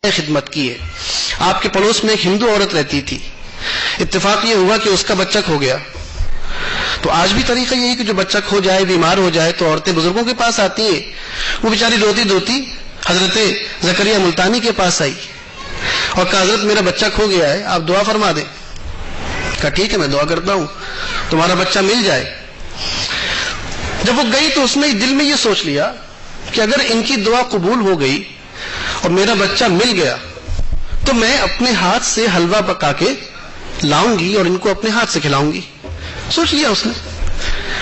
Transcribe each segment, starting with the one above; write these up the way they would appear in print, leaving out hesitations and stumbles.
خدمت کی ہے. آپ کے پڑوس میں ایک ہندو عورت رہتی تھی. اتفاق یہ ہوا کہ اس کا بچہ کھو گیا. تو آج بھی طریقہ یہی کہ جو بچہ کھو جائے, بیمار ہو جائے, تو عورتیں بزرگوں کے پاس آتی ہیں. وہ بیچاری روتی دھوتی حضرت زکریا ملتانی کے پاس آئی اور کہا حضرت میرا بچہ کھو گیا ہے, آپ دعا فرما دیں. کہا ٹھیک ہے میں دعا کرتا ہوں تمہارا بچہ مل جائے. جب وہ گئی تو اس نے دل میں یہ سوچ لیا کہ اگر ان کی دعا قبول ہو گئی اور میرا بچہ مل گیا تو میں اپنے ہاتھ سے حلوہ پکا کے لاؤں گی اور ان کو اپنے ہاتھ سے کھلاؤں گی. سوچ لیا اس نے,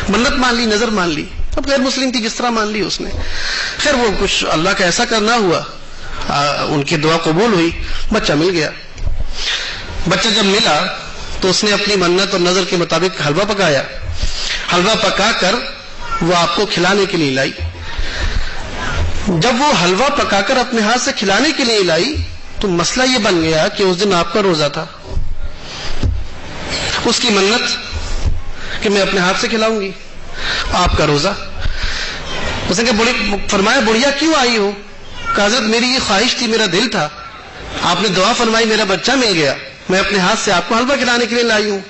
منت مان لی, نظر مان لی. اب غیر مسلم تھی, جس طرح مان لی اس نے. خیر وہ کچھ اللہ کا ایسا کرنا ہوا, ان کی دعا قبول ہوئی, بچہ مل گیا. بچہ جب ملا تو اس نے اپنی منت اور نظر کے مطابق حلوہ پکایا. حلوہ پکا کر وہ آپ کو کھلانے کے لیے لائی. جب وہ حلوہ پکا کر اپنے ہاتھ سے کھلانے کے لیے لائی تو مسئلہ یہ بن گیا کہ اس دن آپ کا روزہ تھا. اس کی منت کہ میں اپنے ہاتھ سے کھلاؤں گی, آپ کا روزہ. اس نے فرمایا بڑھیا کیوں آئی ہو؟ کہ حضرت میری یہ خواہش تھی, میرا دل تھا, آپ نے دعا فرمائی, میرا بچہ مل گیا, میں اپنے ہاتھ سے آپ کو حلوہ کھلانے کے لیے لائی ہوں.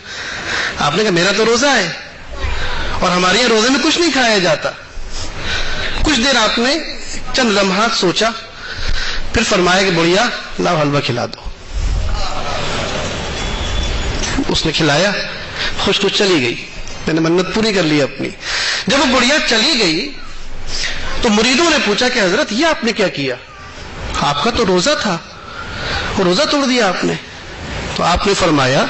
آپ نے کہا میرا تو روزہ ہے اور ہمارے یہاں روزے میں کچھ نہیں کھایا جاتا. کچھ دیر آپ نے چند لمحات سوچا, پھر فرمایا کہ بڑھیا لاؤ حلوہ کھلا دو. اس نے کھلایا, خوش خوش چلی گئی, میں نے منت پوری کر لی اپنی. جب وہ بڑھیا چلی گئی تو مریدوں نے پوچھا کہ حضرت یہ آپ نے کیا کیا؟ آپ کا تو روزہ تھا, وہ روزہ توڑ دیا آپ نے. تو آپ نے فرمایا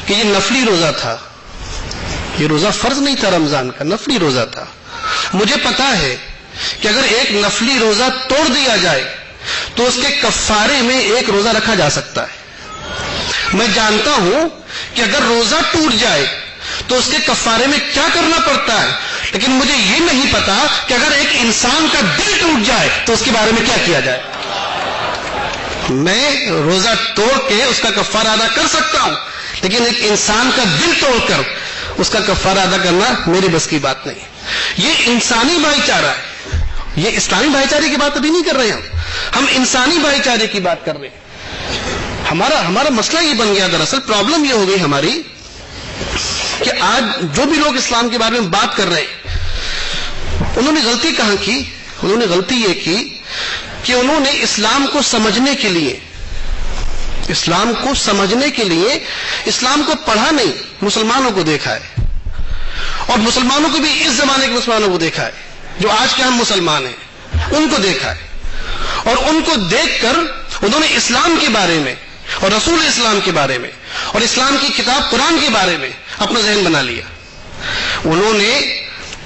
کہ یہ نفلی روزہ تھا, یہ روزہ فرض نہیں تھا رمضان کا, نفلی روزہ تھا. مجھے پتا ہے کہ اگر ایک نفلی روزہ توڑ دیا جائے تو اس کے کفارے میں ایک روزہ رکھا جا سکتا ہے. میں جانتا ہوں کہ اگر روزہ ٹوٹ جائے تو اس کے کفارے میں کیا کرنا پڑتا ہے, لیکن مجھے یہ نہیں پتا کہ اگر ایک انسان کا دل ٹوٹ جائے تو اس کے بارے میں کیا کیا جائے. میں روزہ توڑ کے اس کا کفارہ ادا کر سکتا ہوں, لیکن ایک انسان کا دل توڑ کر اس کا کفارہ ادا کرنا میری بس کی بات نہیں. یہ انسانی بھائی چارہ ہے, یہ اسلامی بھائی چارے کی بات ابھی نہیں کر رہے ہم انسانی بھائی چارے کی بات کر رہے ہیں. ہمارا مسئلہ یہ بن گیا, دراصل پرابلم یہ ہو گئی ہماری کہ آج جو بھی لوگ اسلام کے بارے میں بات کر رہے ہیں انہوں نے غلطی کہاں کی؟ انہوں نے غلطی یہ کی کہ انہوں نے اسلام کو سمجھنے کے لیے اسلام کو پڑھا نہیں, مسلمانوں کو دیکھا ہے, اور مسلمانوں کو بھی اس زمانے کے مسلمانوں کو دیکھا ہے جو آج کے ہم مسلمان ہیں, ان کو دیکھا ہے, اور ان کو دیکھ کر انہوں نے اسلام کے بارے میں اور رسول اسلام کے بارے میں اور اسلام کی کتاب قرآن کے بارے میں اپنا ذہن بنا لیا. انہوں نے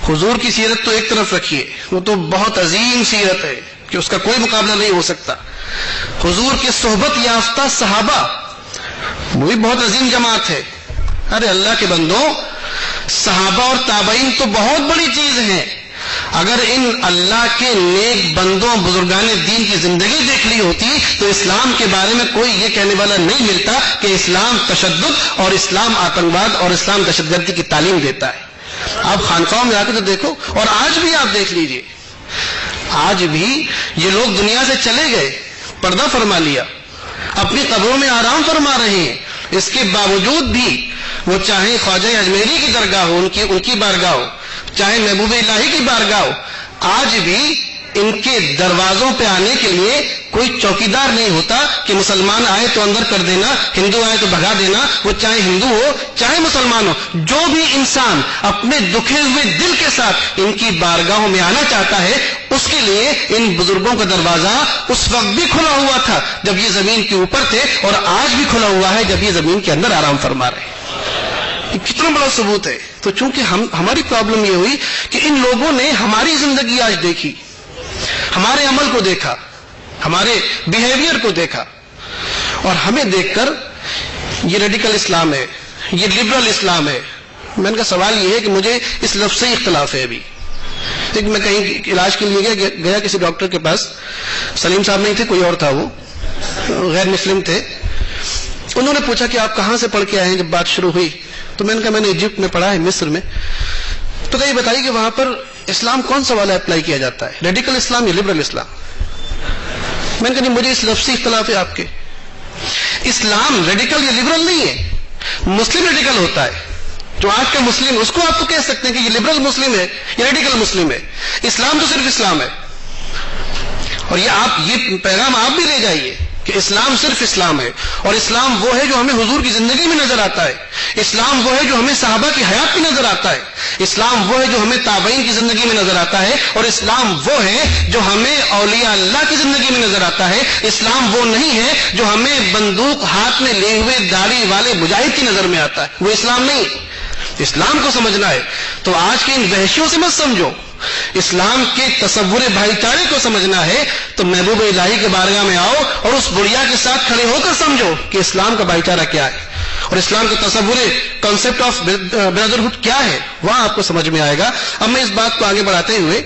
حضور کی سیرت تو ایک طرف رکھی ہے, وہ تو بہت عظیم سیرت ہے کہ اس کا کوئی مقابلہ نہیں ہو سکتا. حضور کے صحبت یافتہ صحابہ وہ بھی بہت عظیم جماعت ہے. ارے اللہ کے بندوں, صحابہ اور تابعین تو بہت بڑی چیز ہیں. اگر ان اللہ کے نیک بندوں بزرگان دین کی زندگی دیکھ لی ہوتی تو اسلام کے بارے میں کوئی یہ کہنے والا نہیں ملتا کہ اسلام تشدد اور اسلام آتنکواد اور اسلام دہشت گردی کی تعلیم دیتا ہے. آپ خانقاہوں میں آ کے تو دیکھو, اور آج بھی آپ دیکھ لیجئے, آج بھی یہ لوگ دنیا سے چلے گئے, پردہ فرما لیا, اپنی قبروں میں آرام فرما رہے ہیں. اس کے باوجود بھی وہ چاہے خواجہ اجمیری کی درگاہ ہو, ان کی بارگاہ ہو, چاہے محبوب الہی کی بارگاہ ہو, آج بھی ان کے دروازوں پہ آنے کے لیے کوئی چوکیدار نہیں ہوتا کہ مسلمان آئے تو اندر کر دینا, ہندو آئے تو بھگا دینا. وہ چاہے ہندو ہو چاہے مسلمان ہو, جو بھی انسان اپنے دکھے ہوئے دل کے ساتھ ان کی بارگاہوں میں آنا چاہتا ہے, اس کے لیے ان بزرگوں کا دروازہ اس وقت بھی کھلا ہوا تھا جب یہ زمین کے اوپر تھے, اور آج بھی کھلا ہوا ہے جب یہ زمین کے اندر آرام فرما رہے ہیں. کتنا بڑا ثبوت ہے. تو چونکہ ہماری پرابلم یہ ہوئی کہ ان لوگوں نے ہماری زندگی آج دیکھی, ہمارے عمل کو دیکھا, ہمارے بیہیویئر کو دیکھا, اور ہمیں دیکھ کر یہ ریڈیکل اسلام ہے, یہ لبرل اسلام ہے. میں نے کہا سوال یہ ہے کہ مجھے اس لفظ سے اختلاف ہے. ابھی ایک میں کہیں علاج کے لیے گیا کسی ڈاکٹر کے پاس, سلیم صاحب نہیں تھے, کوئی اور تھا, وہ غیر مسلم تھے. انہوں نے پوچھا کہ آپ کہاں سے پڑھ کے آئے ہیں جب بات شروع ہوئی؟ تو میں نے کہا میں نے ایجپٹ میں پڑھا ہے, مصر میں. تو یہ بتائیے کہ وہاں پر اسلام کون سا والا اپلائی کیا جاتا ہے, ریڈیکل اسلام یا لبرل اسلام؟ میں نے کہا نہیں مجھے اس لفظی اختلاف ہے آپ کے. اسلام ریڈیکل یا لبرل نہیں ہے، مسلم ریڈیکل ہوتا ہے. جو آج کا مسلم اس کو آپ کو کہہ سکتے ہیں کہ یہ لبرل مسلم ہے یا ریڈیکل مسلم ہے. اسلام تو صرف اسلام ہے. اور یہ پیغام آپ بھی لے جائیے کہ اسلام صرف اسلام ہے، اور اسلام وہ ہے جو ہمیں حضور کی زندگی میں نظر آتا ہے. اسلام وہ ہے جو ہمیں صحابہ کی حیات میں نظر آتا ہے. اسلام وہ ہے جو ہمیں تابعین کی زندگی میں نظر آتا ہے. اور اسلام وہ ہے جو ہمیں اولیاء اللہ کی زندگی میں نظر آتا ہے. اسلام وہ نہیں ہے جو ہمیں بندوق ہاتھ میں لیے ہوئے داڑھی والے مجاہد کی نظر میں آتا ہے. وہ اسلام نہیں. اسلام کو سمجھنا ہے تو آج کے ان وحشیوں سے مت سمجھو. اسلام کے تصور بھائی چارے کو سمجھنا ہے تو محبوب الہی کے بارگاہ میں آؤ اور اس بڑھیا کے ساتھ کھڑے ہو کر سمجھو کہ اسلام کا بھائی چارہ کیا ہے اور اسلام کا تصور کانسیپٹ آف بردرہڈ کیا ہے. وہاں آپ کو سمجھ میں آئے گا. اب میں اس بات کو آگے بڑھاتے ہوئے